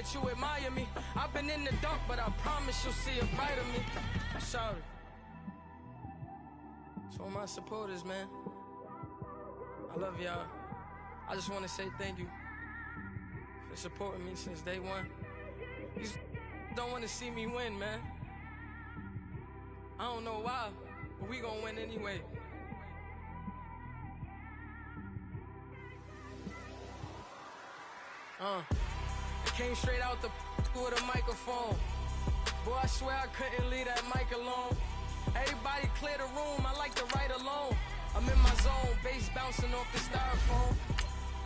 that you admire me. I've been in the dark, but I promise you'll see a brighter me. I'm sorry. To all my supporters, man. I love y'all. I just want to say thank you for supporting me since day one. You don't want to see me win, man. I don't know why, but we gonna win anyway. It came straight out the with a microphone. Boy, I swear I couldn't leave that mic alone. Everybody clear the room, I like to write alone. I'm in my zone, bass bouncing off the styrofoam.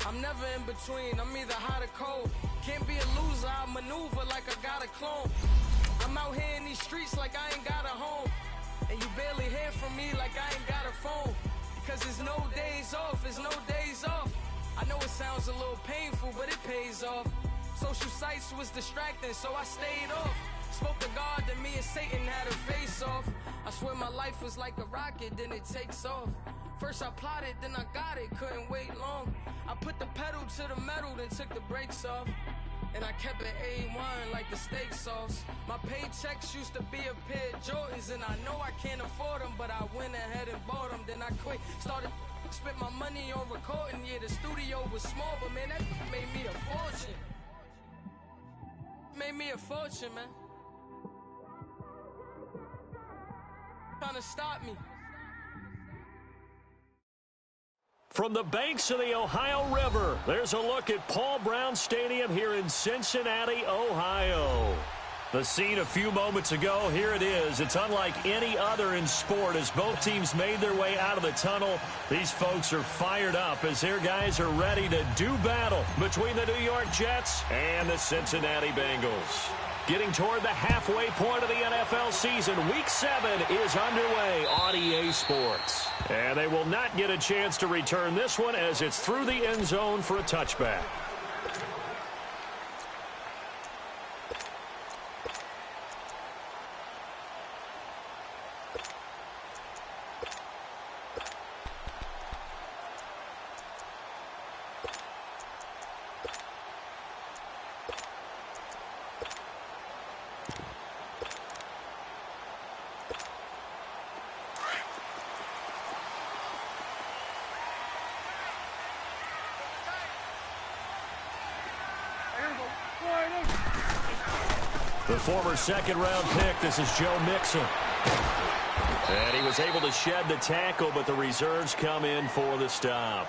I'm never in between, I'm either hot or cold. Can't be a loser, I maneuver like I got a clone. I'm out here in these streets like I ain't got a home. And you barely hear from me like I ain't got a phone. Because there's no days off, there's no days off. I know it sounds a little painful, but it pays off. Social sites was distracting, so I stayed off. Spoke to God that me and Satan had a face off. I swear my life was like a rocket, then it takes off. First I plotted, then I got it, couldn't wait long. I put the pedal to the metal, then took the brakes off. And I kept it A1 like the steak sauce. My paychecks used to be a pair of Jordans, and I know I can't afford them, but I went ahead and bought them. Then I quit, started spent my money on recording. Yeah, the studio was small, but man, that made me a fortune. Made me a fortune, man. Trying to stop me. From the banks of the Ohio River, there's a look at Paul Brown Stadium here in Cincinnati, Ohio. The scene a few moments ago, here it is. It's unlike any other in sport as both teams made their way out of the tunnel. These folks are fired up as their guys are ready to do battle between the New York Jets and the Cincinnati Bengals. Getting toward the halfway point of the NFL season, Week 7 is underway on EA Sports. And they will not get a chance to return this one as it's through the end zone for a touchback. The former second-round pick, this is Joe Mixon. And he was able to shed the tackle, but the reserves come in for the stop.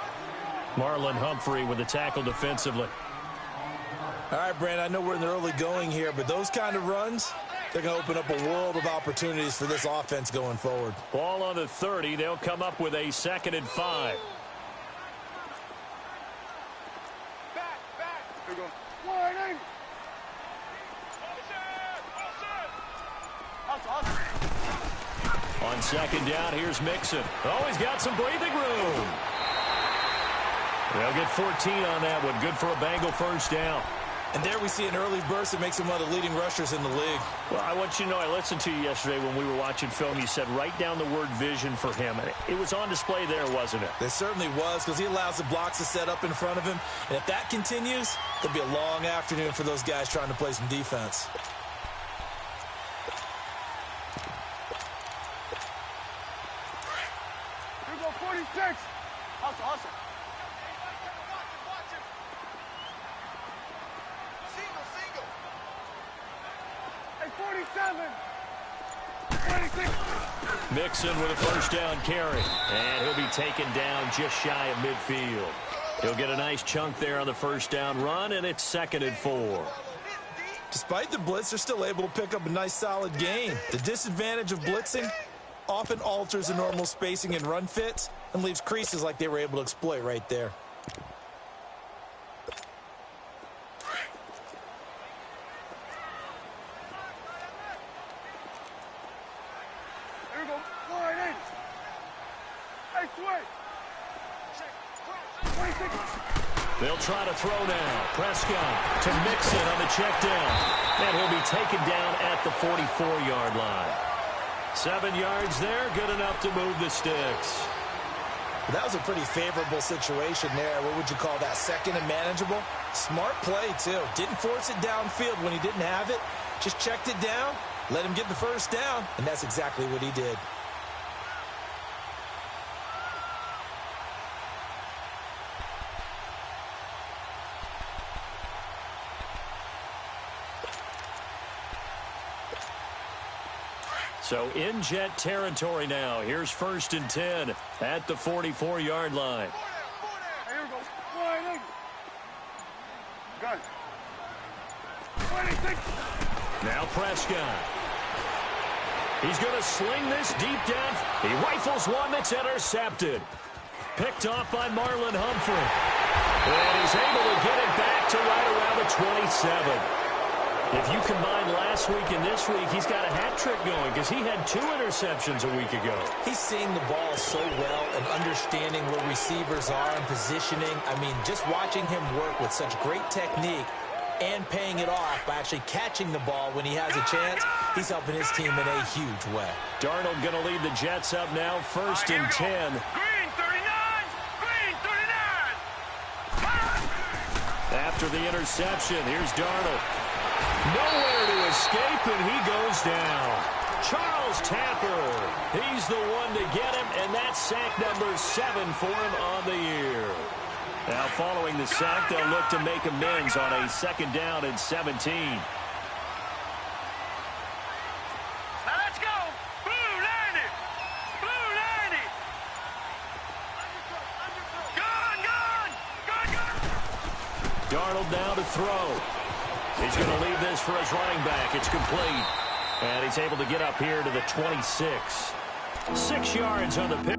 Marlon Humphrey with the tackle defensively. All right, Brandon, I know we're in the early going here, but those kind of runs, they're going to open up a world of opportunities for this offense going forward. Ball on the 30. They'll come up with a 2nd and 5. Back. Here we go. Warning. On 2nd down, here's Mixon. Oh, he's got some breathing room. They'll get 14 on that one. Good for a Bengal first down. And there we see an early burst that makes him one of the leading rushers in the league. Well, I want you to know, I listened to you yesterday when we were watching film. You said write down the word vision for him. It was on display there, wasn't it? It certainly was, because he allows the blocks to set up in front of him. And if that continues, it'll be a long afternoon for those guys trying to play some defense. Here we go, 46. Hustle. Single. Hey, 47. 26. Mixon with a first down carry. And he'll be taken down just shy of midfield. He'll get a nice chunk there on the first down run, and it's 2nd and 4. Despite the blitz, they're still able to pick up a nice solid gain. The disadvantage of blitzing often alters the normal spacing and run fits and leaves creases like they were able to exploit right there. Here we go. 48. Hey, switch. 26. They'll try to throw now. Prescott to Mixon on the check down. And he'll be taken down at the 44-yard line. 7 yards there, good enough to move the sticks. That was a pretty favorable situation there. What would you call that? Second and manageable? Smart play, too. Didn't force it downfield when he didn't have it. Just checked it down, let him get the first down, and that's exactly what he did. So in Jet territory now. Here's 1st and 10 at the 44-yard line. Here we go. Wide in. Gun. 26. Now Prescott. He's going to sling this deep down. He rifles one that's intercepted. Picked off by Marlon Humphrey. And he's able to get it back to right around the 27. If you combine last week and this week, he's got a hat trick going because he had 2 interceptions a week ago. He's seeing the ball so well and understanding where receivers are and positioning. I mean, just watching him work with such great technique and paying it off by actually catching the ball when he has a chance, he's helping his team in a huge way. Darnold going to lead the Jets up now, 1st and 10. Green 39. Green 39. After the interception, here's Darnold. Nowhere to escape, and he goes down. Charles Tapper, he's the one to get him, and that's sack number 7 for him on the year. Now, following the sack, they'll look to make amends on a 2nd down and 17. Now let's go. Blue 90. Blue 90. Gun. Darnold now to throw. He's going to leave this for his running back. It's complete. And he's able to get up here to the 26. 6 yards on the pick.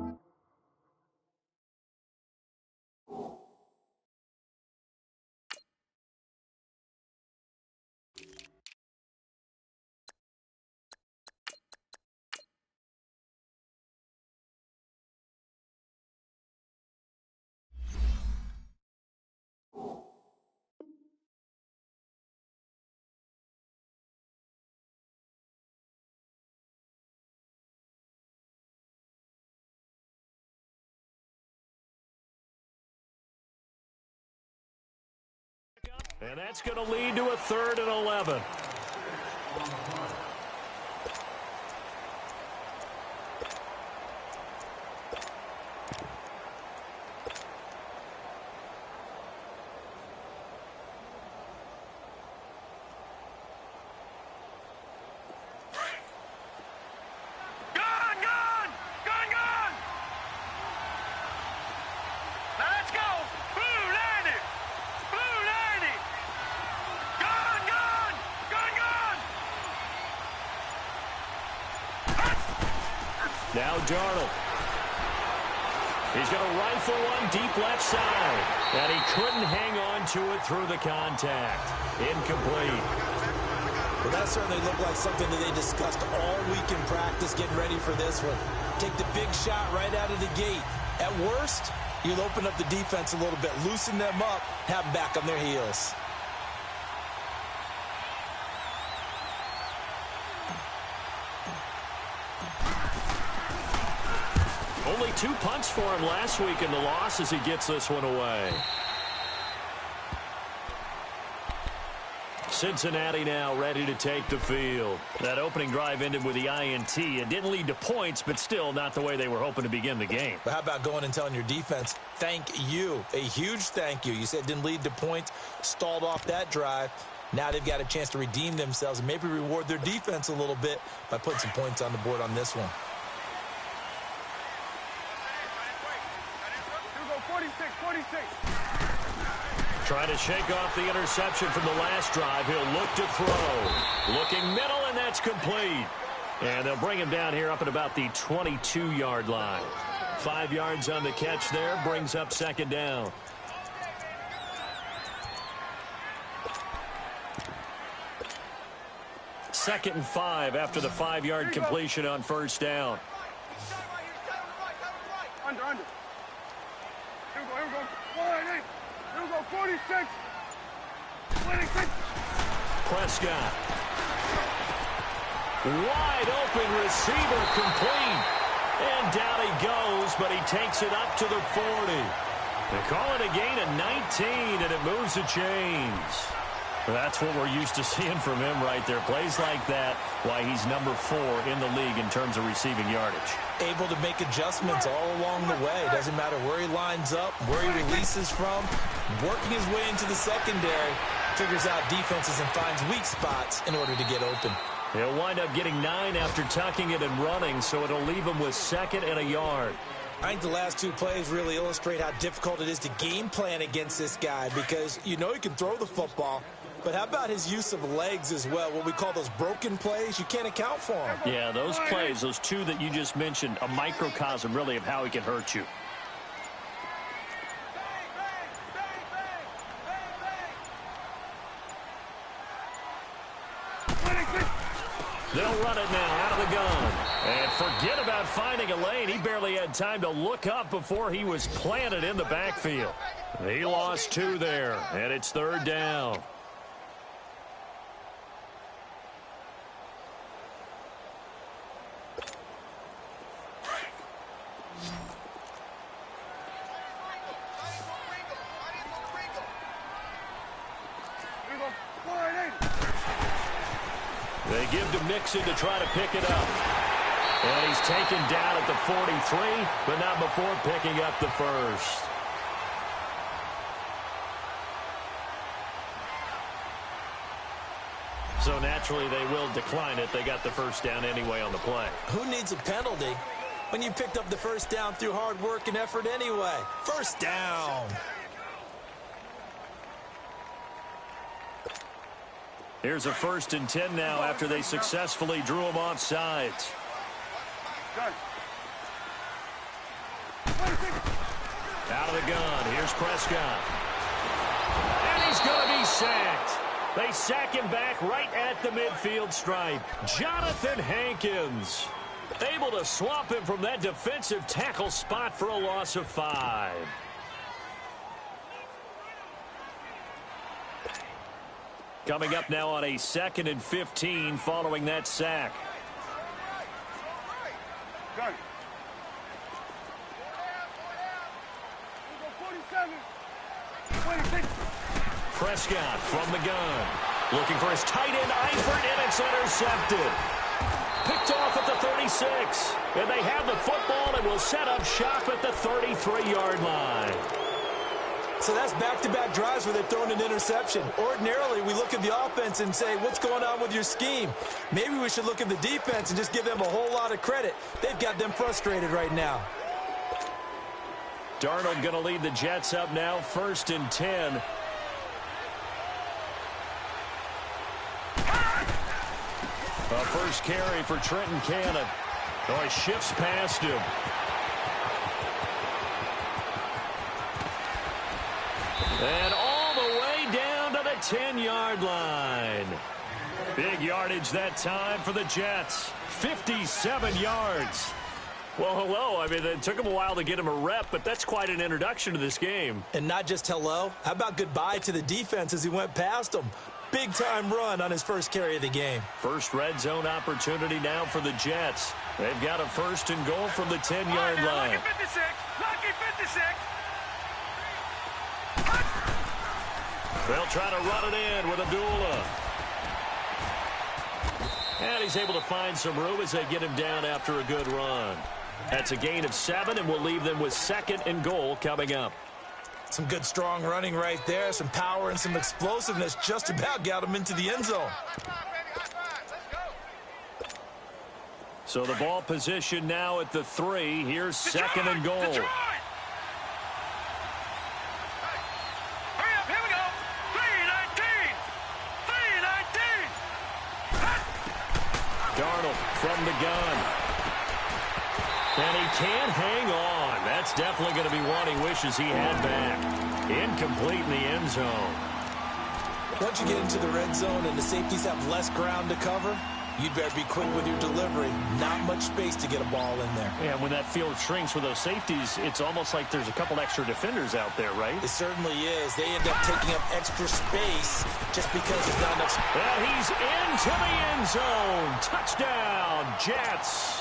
And that's going to lead to a 3rd and 11. Now Darnold. He's going to rifle one deep left side. And he couldn't hang on to it through the contact. Incomplete. Well, that certainly looked like something that they discussed all week in practice getting ready for this one. Take the big shot right out of the gate. At worst, you'll open up the defense a little bit, loosen them up, have them back on their heels. Only 2 punts for him last week in the loss as he gets this one away. Cincinnati now ready to take the field. That opening drive ended with the INT. It didn't lead to points, but still not the way they were hoping to begin the game. But how about going and telling your defense, thank you, a huge thank you. You said it didn't lead to points, stalled off that drive. Now they've got a chance to redeem themselves and maybe reward their defense a little bit by putting some points on the board on this one. 46. Trying to shake off the interception from the last drive. He'll look to throw. Looking middle, and that's complete. And they'll bring him down here up at about the 22-yard line. 5 yards on the catch there. Brings up 2nd down. Second and 5 after the 5-yard completion on 1st down. Under. Here we go. 46. 26. Prescott. Wide open receiver complete. And down he goes, but he takes it up to the 40. They call it a gain of 19, and it moves the chains. That's what we're used to seeing from him right there. Plays like that, why he's number 4 in the league in terms of receiving yardage. Able to make adjustments all along the way. Doesn't matter where he lines up, where he releases from. Working his way into the secondary, figures out defenses and finds weak spots in order to get open. He'll wind up getting 9 after tucking it and running, so it'll leave him with 2nd and a yard. I think the last 2 plays really illustrate how difficult it is to game plan against this guy because you know he can throw the football. But how about his use of legs as well? What we call those broken plays, you can't account for them. Yeah, those plays, those 2 that you just mentioned, a microcosm really of how he can hurt you. They'll run it now out of the gun. And forget about finding a lane. He barely had time to look up before he was planted in the backfield. He lost 2 there, and it's 3rd down. They give to Mixon to try to pick it up. And he's taken down at the 43, but not before picking up the first. So naturally they will decline it. They got the first down anyway on the play. Who needs a penalty when you picked up the first down through hard work and effort anyway? First down. Here's a 1st and 10 now after they successfully drew him off sides. Out of the gun. Here's Prescott. And he's going to be sacked. They sack him back right at the midfield stripe. Jonathan Hankins able to swap him from that defensive tackle spot for a loss of 5. Coming up now on a 2nd and 15 following that sack. Prescott from the gun. Looking for his tight end, Eifert, and it's intercepted. Picked off at the 36. And they have the football and will set up shop at the 33-yard line. So that's back-to-back drives where they've thrown an interception. Ordinarily, we look at the offense and say, what's going on with your scheme? Maybe we should look at the defense and just give them a whole lot of credit. They've got them frustrated right now. Darnold going to lead the Jets up now, 1st and 10. A first carry for Trenton Cannon. Oh, he shifts past him. And all the way down to the 10-yard line. Big yardage that time for the Jets. 57 yards. Well, hello. I mean, it took him a while to get him a rep, but that's quite an introduction to this game. And not just hello. How about goodbye to the defense as he went past him? Big-time run on his first carry of the game. First red zone opportunity now for the Jets. They've got a 1st and goal from the 10-yard line. Lucky 56. Lucky 56. They'll try to run it in with Abdullah. And he's able to find some room as they get him down after a good run. That's a gain of 7, and we'll leave them with 2nd and goal coming up. Some good, strong running right there. Some power and some explosiveness just about got him into the end zone. So the ball position now at the 3. Here's 2nd and goal. Detroit! Hurry up, here we go. 3-19. 3-19. Darnold from the gun. And he can't hang on. That's definitely going to be one he wishes he had back. Incomplete in the end zone. Once you get into the red zone and the safeties have less ground to cover, you'd better be quick with your delivery. Not much space to get a ball in there. Yeah, when that field shrinks with those safeties, it's almost like there's a couple extra defenders out there, right? It certainly is. They end up taking up extra space just because there's not enough space. And he's into the end zone. Touchdown, Jets.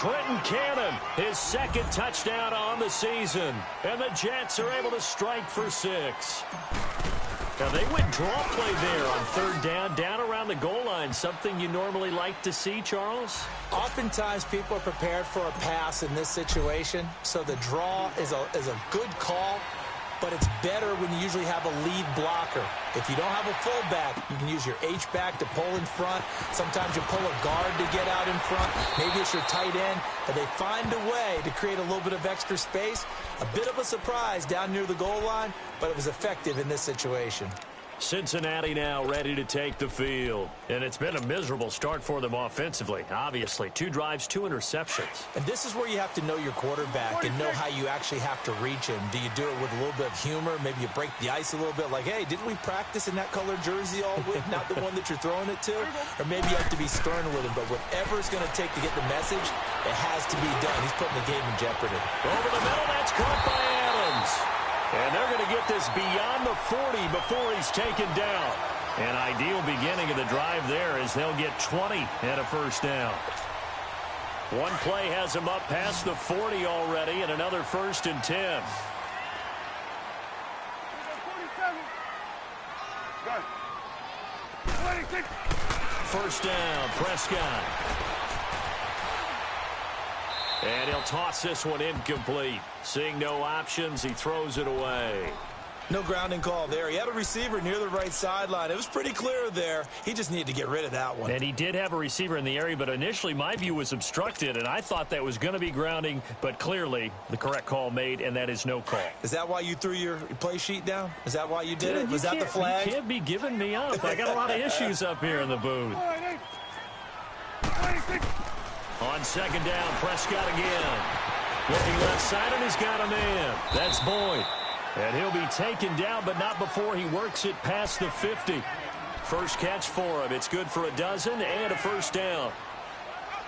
Trenton Cannon, his second touchdown on the season. And the Jets are able to strike for 6. Now, they went draw play there on third down around the goal line. Something you normally like to see, Charles? Oftentimes, people are prepared for a pass in this situation, so the draw is a good call, but it's better when you usually have a lead blocker. If you don't have a fullback, you can use your H-back to pull in front. Sometimes you pull a guard to get out in front. Maybe it's your tight end, and they find a way to create a little bit of extra space. A bit of a surprise down near the goal line, but it was effective in this situation. Cincinnati now ready to take the field. And it's been a miserable start for them offensively. Obviously, 2 drives, 2 interceptions. And this is where you have to know your quarterback and know how you actually have to reach him. Do you do it with a little bit of humor? Maybe you break the ice a little bit like, hey, didn't we practice in that colored jersey all week? Not the one that you're throwing it to? Or maybe you have to be stern with him. But whatever it's going to take to get the message, it has to be done. He's putting the game in jeopardy. Over the middle, that's caught by Adams. And they're going to get this beyond the 40 before he's taken down. An ideal beginning of the drive there as they'll get 20 and a first down. One play has him up past the 40 already, and another 1st and 10. First down, Prescott. And he'll toss this one incomplete. Seeing no options, he throws it away. No grounding call there. He had a receiver near the right sideline. It was pretty clear there. He just needed to get rid of that one. And he did have a receiver in the area, but initially my view was obstructed, and I thought that was going to be grounding, but clearly the correct call made, and that is no call. Is that why you threw your play sheet down? Is that why you did it? Was that the flag? You can't be giving me up. I got a lot of issues up here in the booth. On second down, Prescott again. Looking left side, and he's got a man. That's Boyd. And he'll be taken down, but not before he works it past the 50. First catch for him. It's good for a dozen and a first down.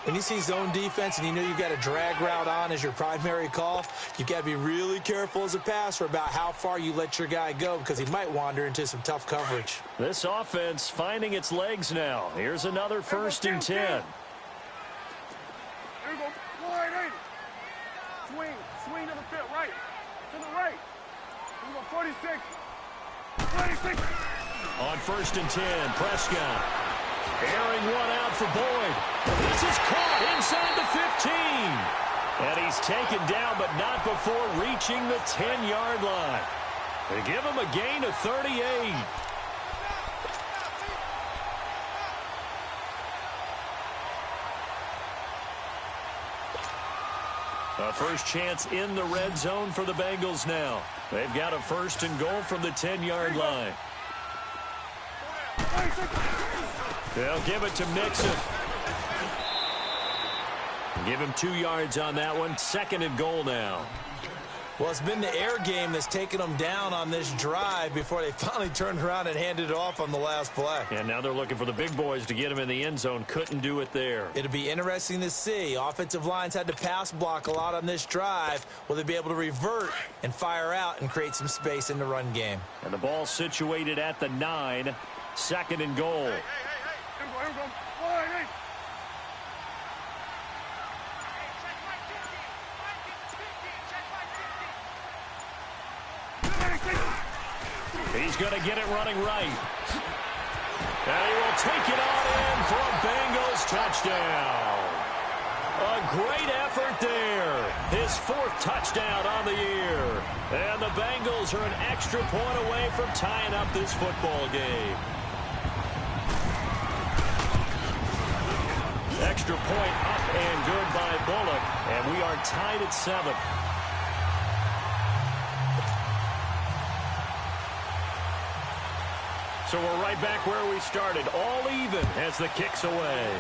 When you see zone defense and you know you've got a drag route on as your primary call, you've got to be really careful as a passer about how far you let your guy go because he might wander into some tough coverage. This offense finding its legs now. Here's another 1st and 10. Here we go. Wide in. Swing to the field. Right. To the right. Here we go. 46. 26. On 1st and 10, Prescott. Airing one out for Boyd. This is caught inside the 15. And he's taken down, but not before reaching the 10-yard line. They give him a gain of 38. A first chance in the red zone for the Bengals now. They've got a 1st and goal from the 10-yard line. They'll give it to Mixon. Give him 2 yards on that one. 2nd and goal now. Well, it's been the air game that's taken them down on this drive before they finally turned around and handed it off on the last play. And now they're looking for the big boys to get him in the end zone. Couldn't do it there. It'll be interesting to see. Offensive lines had to pass block a lot on this drive. Will they be able to revert and fire out and create some space in the run game? And the ball situated at the 9. 2nd and goal. Here we go. Wide in. He's going to get it running right. And he will take it on in for a Bengals touchdown. A great effort there. His 4th touchdown on the year. And the Bengals are an extra point away from tying up this football game. Extra point up and good by Bullock. And we are tied at 7. So we're right back where we started, all even as the kick's away.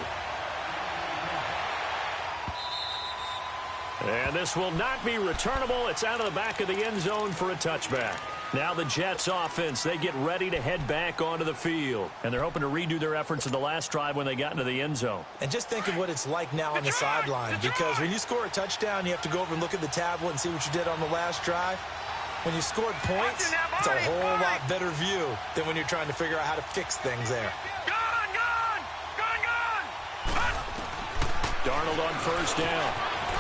And this will not be returnable. It's out of the back of the end zone for a touchback. Now the Jets offense, they get ready to head back onto the field. And they're hoping to redo their efforts in the last drive when they got into the end zone. And just think of what it's like now on the sideline. Because when you score a touchdown, you have to go over and look at the tablet and see what you did on the last drive. When you scored points, it's a whole lot better view than when you're trying to figure out how to fix things there. Darnold on first down.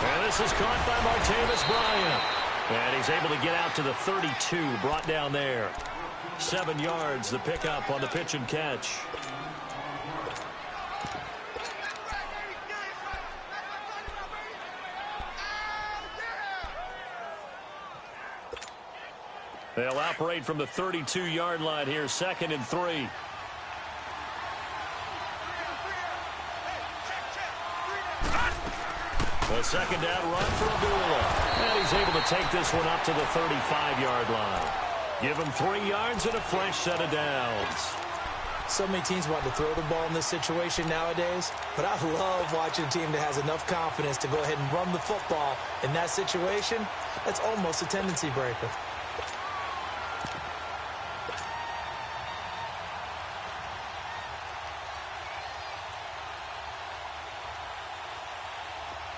And this is caught by Martavis Bryant. And he's able to get out to the 32, brought down there. 7 yards, the pickup on the pitch and catch. They'll operate from the 32-yard line here, 2nd and 3. A second down run for Abdullah. And he's able to take this one up to the 35-yard line. Give him 3 yards and a fresh set of downs. So many teams want to throw the ball in this situation nowadays, but I love watching a team that has enough confidence to go ahead and run the football in that situation. That's almost a tendency breaker.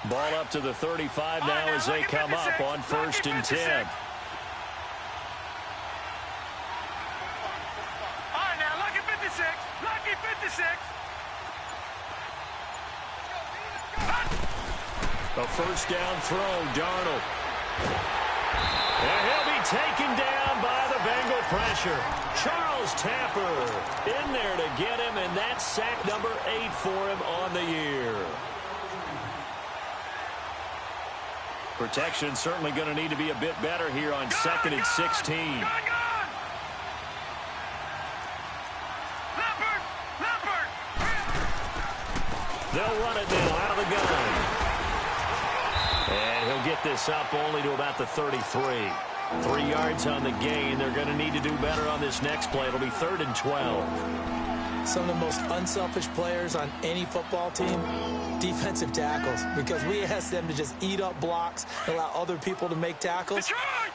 Ball up to the 35 now as they come up on 1st and 10. All right, now, lucky 56. Lucky 56. A first down throw, Darnold. And he'll be taken down by the Bengal pressure. Charles Tapper in there to get him, and that's sack number 8 for him on the year. Protection certainly going to need to be a bit better here on 2nd and 16. They'll run it now out of the gun. And he'll get this up only to about the 33. 3 yards on the gain. They're going to need to do better on this next play. It'll be 3rd and 12. Some of the most unselfish players on any football team, defensive tackles, because we ask them to just eat up blocks, allow other people to make tackles.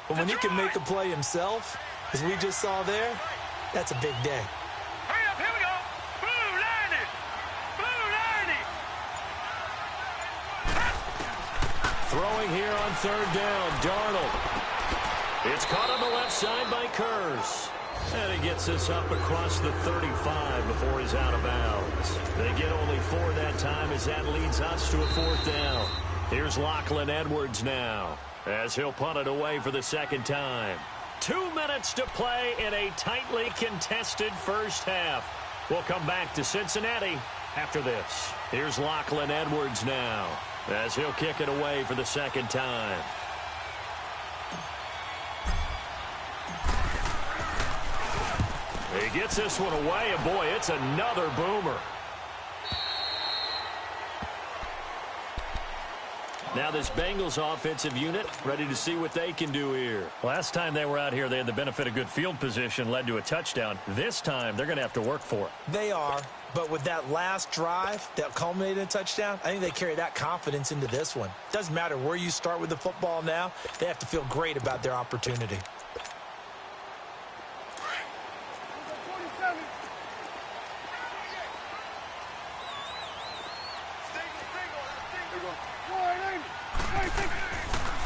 But when he can make a play himself, as we just saw there, that's a big day. Hurry up, here we go. Blue line it. Blue line it. Throwing here on 3rd down, Darnold. It's caught on the left side by Kurz. And he gets this up across the 35 before he's out of bounds. They get only 4 that time as that leads us to a 4th down. Here's Lachlan Edwards now as he'll punt it away for the 2nd time. 2 minutes to play in a tightly contested first half. We'll come back to Cincinnati after this. Here's Lachlan Edwards now as he'll kick it away for the 2nd time. He gets this one away, and boy, it's another boomer. Now this Bengals offensive unit ready to see what they can do here. Last time they were out here, they had the benefit of good field position, led to a touchdown. This time, they're going to have to work for it. They are, but with that last drive that culminated in a touchdown, I think they carry that confidence into this one. Doesn't matter where you start with the football now, they have to feel great about their opportunity.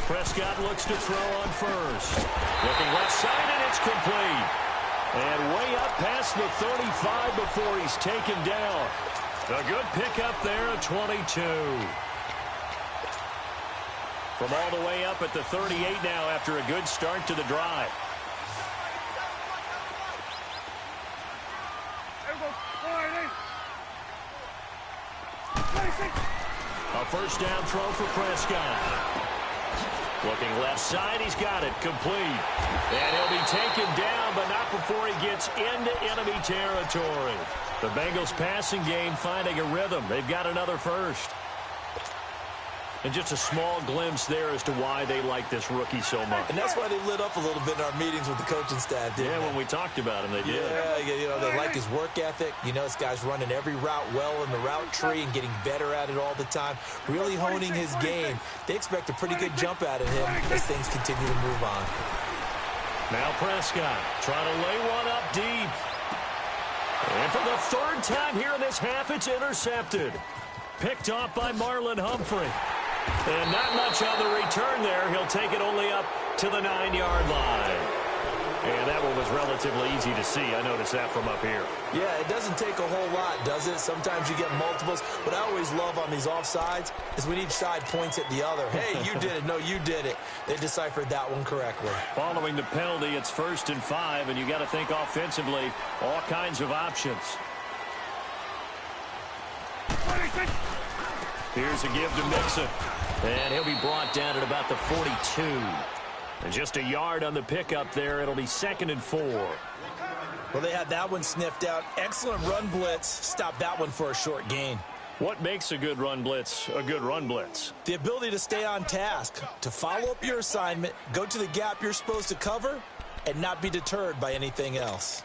Prescott looks to throw on first. Looking left side, and it's complete. And way up past the 35 before he's taken down. A good pickup there at 22. From all the way up at the 38 now after a good start to the drive. A first down throw for Prescott. Looking left side, he's got it, complete. And he'll be taken down, but not before he gets into enemy territory. The Bengals passing game finding a rhythm. They've got another first. And just a small glimpse there as to why they like this rookie so much. And that's why they lit up a little bit in our meetings with the coaching staff, didn't they? When we talked about him, they did. Yeah, you know, they like his work ethic. You know, this guy's running every route well in the route tree and getting better at it all the time, really honing his game. They expect a pretty good jump out of him as things continue to move on. Now Prescott trying to lay one up deep. And for the 3rd time here in this half, it's intercepted. Picked off by Marlon Humphrey. And not much on the return there. He'll take it only up to the 9-yard line. And that one was relatively easy to see. I noticed that from up here. Yeah, it doesn't take a whole lot, does it? Sometimes you get multiples. What I always love on these offsides is when each side points at the other. Hey, you did it. No, you did it. They deciphered that one correctly. Following the penalty, it's 1st and 5, and you got to think offensively, all kinds of options. Here's a give to Mixon. And he'll be brought down at about the 42. And just a yard on the pickup there. It'll be 2nd and 4. Well, they had that one sniffed out. Excellent run blitz. Stop that one for a short gain. What makes a good run blitz a good run blitz? The ability to stay on task, to follow up your assignment, go to the gap you're supposed to cover, and not be deterred by anything else.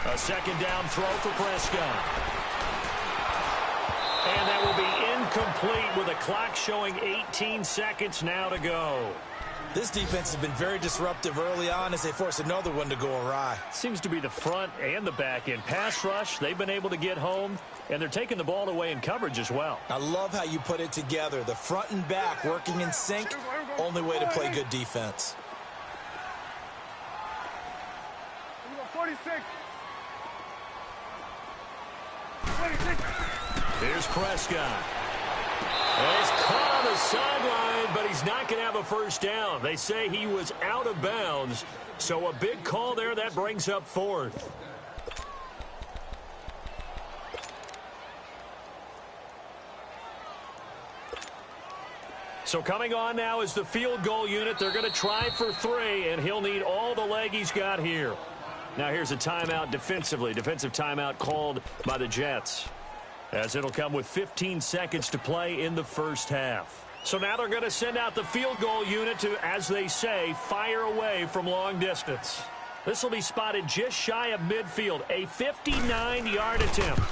A 2nd down throw for Prescott. And that will be incomplete with a clock showing 18 seconds now to go. This defense has been very disruptive early on as they force another one to go awry. Seems to be the front and the back end. Pass rush, they've been able to get home, and they're taking the ball away in coverage as well. I love how you put it together. The front and back working in sync, only way to play good defense. 46. Here's Prescott. He's caught on the sideline, but he's not going to have a first down. They say he was out of bounds, so a big call there. That brings up 4th. So coming on now is the field goal unit. They're going to try for 3, and he'll need all the leg he's got here. Now here's a timeout defensively. Defensive timeout called by the Jets, as it'll come with 15 seconds to play in the first half. So now they're going to send out the field goal unit to, as they say, fire away from long distance. This will be spotted just shy of midfield, a 59-yard attempt.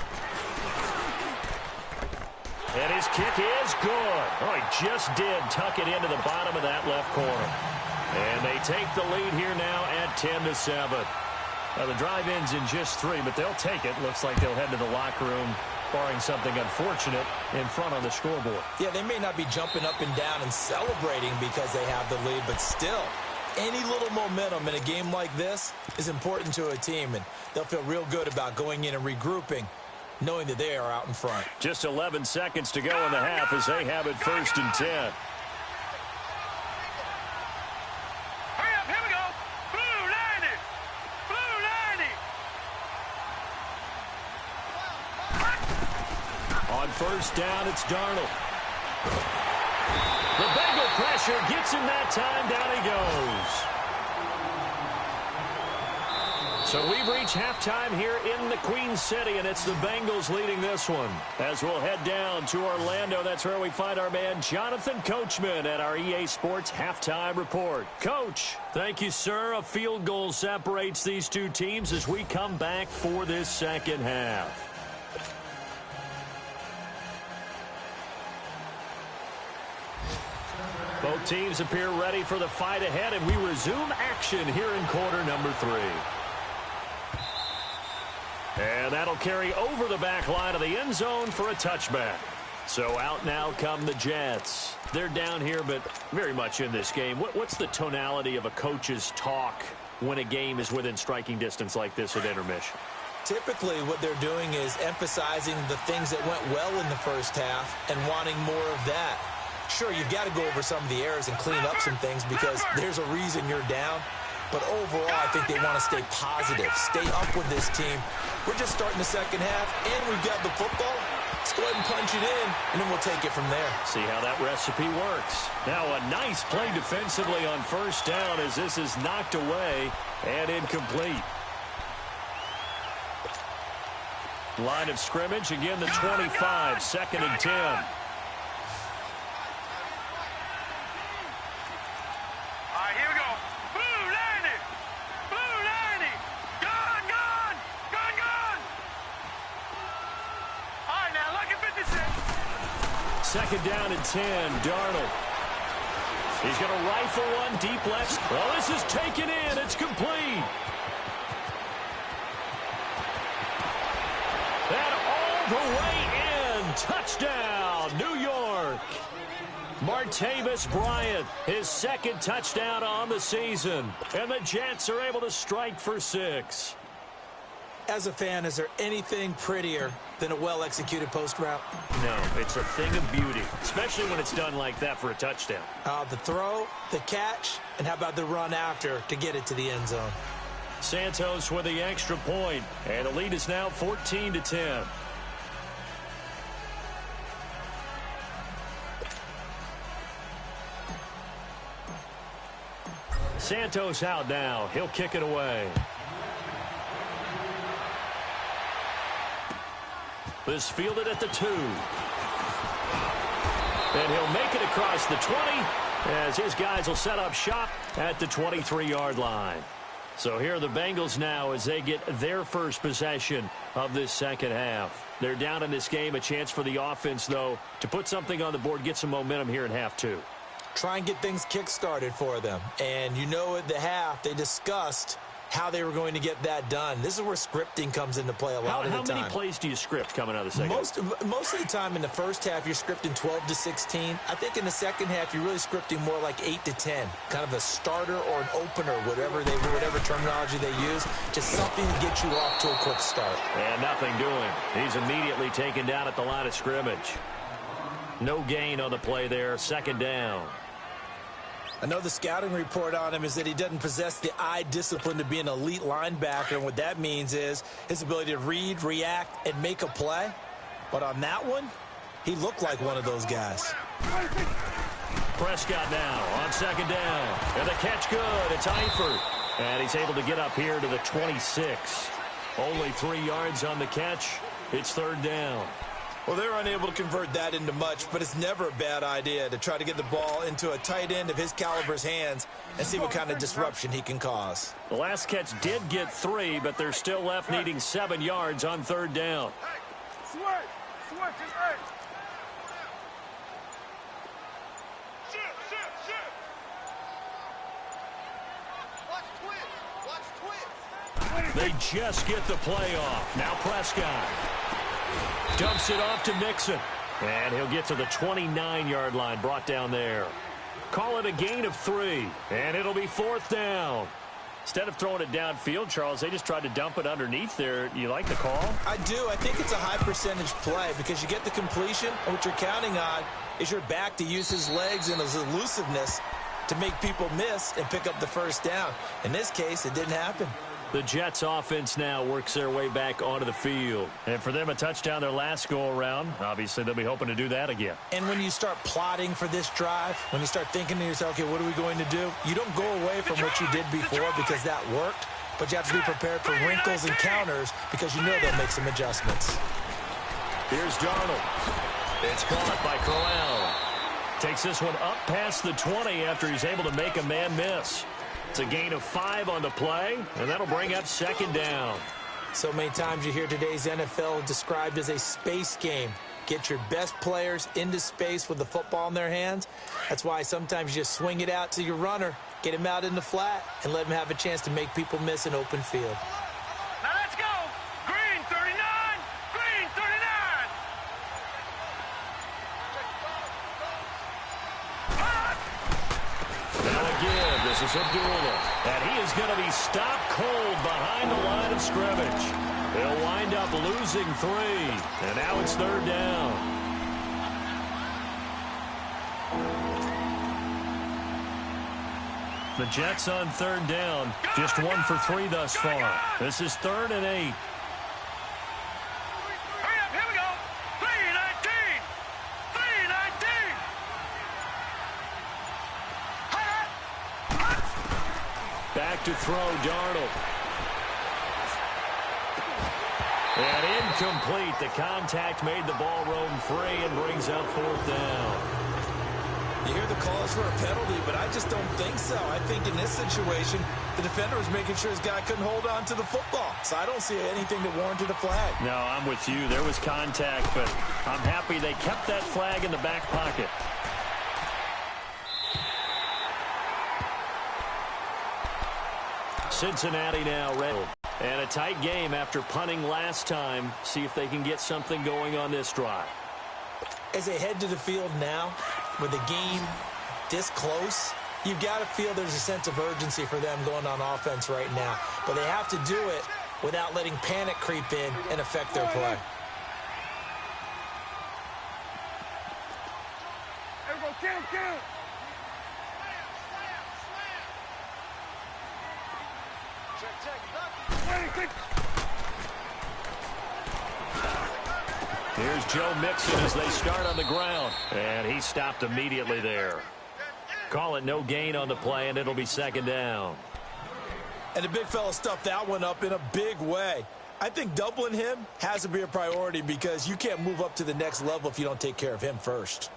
And his kick is good. Oh, he just did tuck it into the bottom of that left corner. And they take the lead here now at 10-7. Now, the drive ends in just 3, but they'll take it. Looks like they'll head to the locker room, barring something unfortunate, in front on the scoreboard. Yeah, they may not be jumping up and down and celebrating because they have the lead, but still, any little momentum in a game like this is important to a team, and they'll feel real good about going in and regrouping, knowing that they are out in front. Just 11 seconds to go in the half as they have it 1st and 10. First down, it's Darnold. The Bengal pressure gets him that time. Down he goes. So we've reached halftime here in the Queen City, and it's the Bengals leading this one. As we'll head down to Orlando, that's where we find our man Jonathan Coachman at our EA Sports Halftime Report. Coach, thank you, sir. A field goal separates these two teams as we come back for this second half. Both teams appear ready for the fight ahead, and we resume action here in quarter number 3. And that'll carry over the back line of the end zone for a touchback. So out now come the Jets. They're down here, but very much in this game. What's the tonality of a coach's talk when a game is within striking distance like this at intermission? Typically, what they're doing is emphasizing the things that went well in the first half and wanting more of that. Sure, you've got to go over some of the errors and clean up some things because there's a reason you're down. But overall, I think they want to stay positive, stay up with this team. We're just starting the second half, and we've got the football. Let's go ahead and punch it in, and then we'll take it from there. See how that recipe works. Now a nice play defensively on first down as this is knocked away and incomplete. Line of scrimmage, again the 25, 2nd and 10. Second down and 10, Darnold. He's going to rifle one deep left. Well, this is taken in. It's complete. touchdown, New York. Martavis Bryant, his second touchdown on the season. And the Jets are able to strike for 6. As a fan, is there anything prettier than a well-executed post route? No, it's a thing of beauty, especially when it's done like that for a touchdown. The throw, the catch, and how about the run after to get it to the end zone? Santos with the extra point, and the lead is now 14-10. Santos out now. He'll kick it away. This fielded at the 2. And he'll make it across the 20 as his guys will set up shop at the 23-yard line. So here are the Bengals now as they get their first possession of this second half. They're down in this game. A chance for the offense, though, to put something on the board, get some momentum here in half 2. Try and get things kick-started for them. And you know at the half, they discussed how they were going to get that done. This is where scripting comes into play a lot of the time. How many plays do you script coming out of the second half? Most of the time in the first half, you're scripting 12 to 16. I think in the second half, you're really scripting more like 8 to 10. Kind of a starter or an opener, whatever terminology they use. Just something to get you off to a quick start. And nothing doing. He's immediately taken down at the line of scrimmage. No gain on the play there. Second down. I know the scouting report on him is that he doesn't possess the eye discipline to be an elite linebacker, and what that means is his ability to read, react, and make a play. But on that one, he looked like one of those guys. Prescott now on second down. And the catch good. It's Eifert. And he's able to get up here to the 26. Only 3 yards on the catch. It's third down. Well, they're unable to convert that into much, but it's never a bad idea to try to get the ball into a tight end of his caliber's hands and see what kind of disruption he can cause. The last catch did get 3, but they're still left needing 7 yards on third down. Switch, it's right. Watch twist. They just get the play off. Now Prescott dumps it off to Mixon. And he'll get to the 29-yard line, brought down there. Call it a gain of 3, and it'll be fourth down. Instead of throwing it downfield, Charles, they just tried to dump it underneath there. You like the call? I do. I think it's a high-percentage play because you get the completion, and what you're counting on is your back to use his legs and his elusiveness to make people miss and pick up the first down. In this case, it didn't happen. The Jets offense now works their way back onto the field. And for them, a touchdown their last go-around. Obviously, they'll be hoping to do that again. And when you start plotting for this drive, when you start thinking to yourself, okay, what are we going to do? You don't go away from what you did before because that worked, but you have to be prepared for wrinkles and counters because you know they'll make some adjustments. Here's Darnold. It's caught by Crowell. Takes this one up past the 20 after he's able to make a man miss. It's a gain of 5 on the play, and that'll bring up second down. So many times you hear today's NFL described as a space game. Get your best players into space with the football in their hands. That's why sometimes you just swing it out to your runner, get him out in the flat, and let him have a chance to make people miss an open field. Now let's go. Green 39. Green 39. This is Abdullah, and he is going to be stopped cold behind the line of scrimmage. They'll wind up losing 3, and now it's third down. The Jets on third down, just 1 for 3 thus far. This is 3rd and 8. Hurry up, here we go. 319. 319. Back to throw, Darnold. And incomplete. The contact made the ball roam free and brings up fourth down. You hear the calls for a penalty, but I just don't think so. I think in this situation, the defender was making sure his guy couldn't hold on to the football. So I don't see anything that warranted a flag. No, I'm with you. There was contact, but I'm happy they kept that flag in the back pocket. Cincinnati now ready. And a tight game after punting last time. See if they can get something going on this drive. As they head to the field now, with the game this close, you've got to feel there's a sense of urgency for them going on offense right now. But they have to do it without letting panic creep in and affect their play. There we go, kill. Here's Joe Mixon as they start on the ground. And he stopped immediately there. Call it no gain on the play, and it'll be second down. And the big fella stuffed that one up in a big way. I think doubling him has to be a priority because you can't move up to the next level if you don't take care of him first.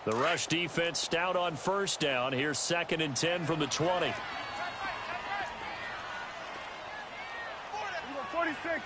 The rush defense stout on first down. Here's 2nd and 10 from the 20. 46.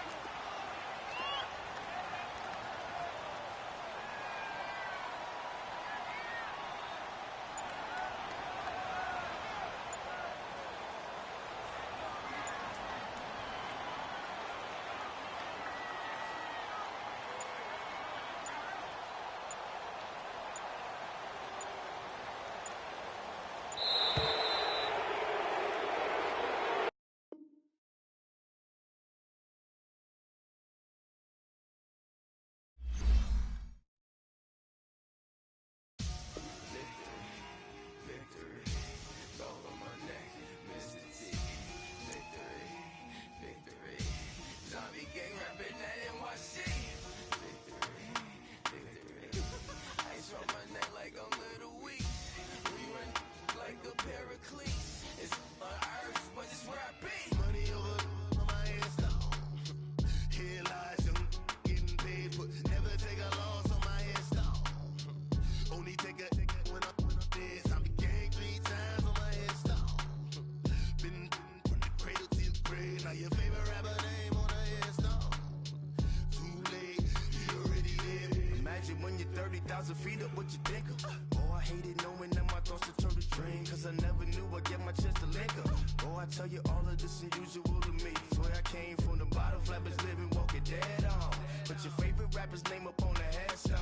Feet up, what you think of? Oh, I hated knowing that my thoughts would turn to dream, cause I never knew I'd get my chance to link up. Oh, I tell you all of this unusual to me. Swear I came from the bottom, flappers living, walking dead on. Put your favorite rapper's name up on the headstone.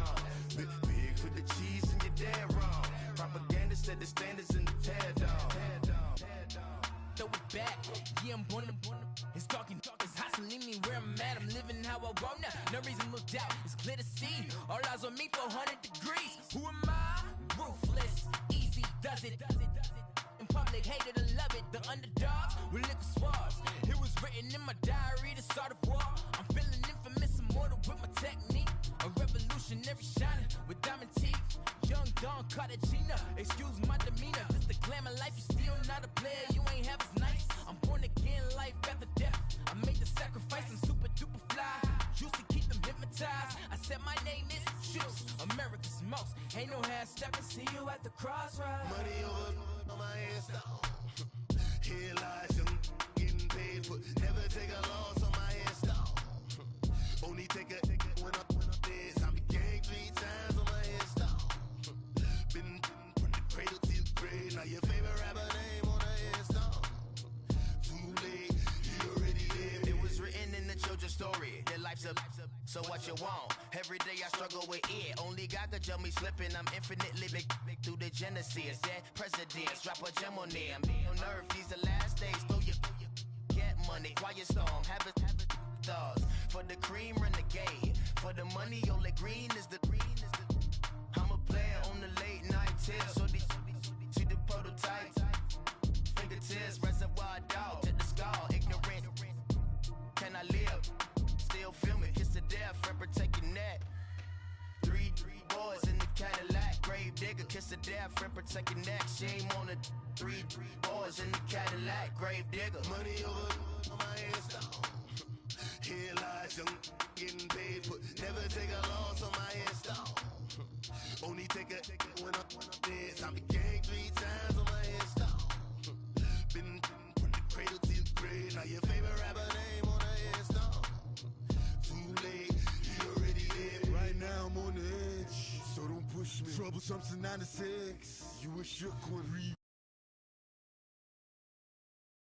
Big for the cheese and you're dead wrong. Propaganda set the standards in the tear down. Throw it back, yeah, I'm born to it's talking, it's hot, so leave me where I'm at. I'm living how I want now. No reason to look out, it's clear to see. All eyes on me, 400 degrees. Who am I? Ruthless, easy, does it. In public, hated and love it. The underdogs with liquor swabs. It was written in my diary, the start of war. I'm feeling infamous, immortal with my technique. A revolutionary shining with diamond teeth. Young Don Cartagena, excuse my demeanor. This the glamour life, you still not a player. You ain't half as nice. I'm born again, life after death. I made the sacrifice and super duper fly. Juicy, keep them hypnotized. I said my name is Juice, America's most. Ain't no half stepping. See you at the crossroads. Money over on my install. Here lies young, getting paid, but never take a loss on my install. Only take a when I'm dead. I became 3 times on my install. Been from the cradle to the grave. Now your favorite rapper name on the install. Too late, you already lived. It was written in the children's story. Their life's a so what you want? Every day I struggle with it. Only God could tell me slipping. I'm infinitely big through the genesis. Dead presidents, drop a gem on them. On earth, these the last days. Throw your get money, quiet storm. Have it thoughts. For the cream, renegade. For the money, only green is the I'm a player on the late night tips. So these see the prototype. Fingertips, reservoir dog. To the skull, ignorant. Can I live? Still film it, kiss to death, friend protecting that. Three boys in the Cadillac, grave digger, kiss to death, friend protecting that. Shame on the three boys in the Cadillac, grave digger. Money over on my install. Here lies young, getting paid, but never take a loss on my install. Only take a when I'm dead. I became 3 times on my install. Been from the cradle to the grave. Now your favorite rapper name on the install. Too late, you already lived. Right now I'm on the edge, so don't push me. Trouble something 96. You a shook one. Read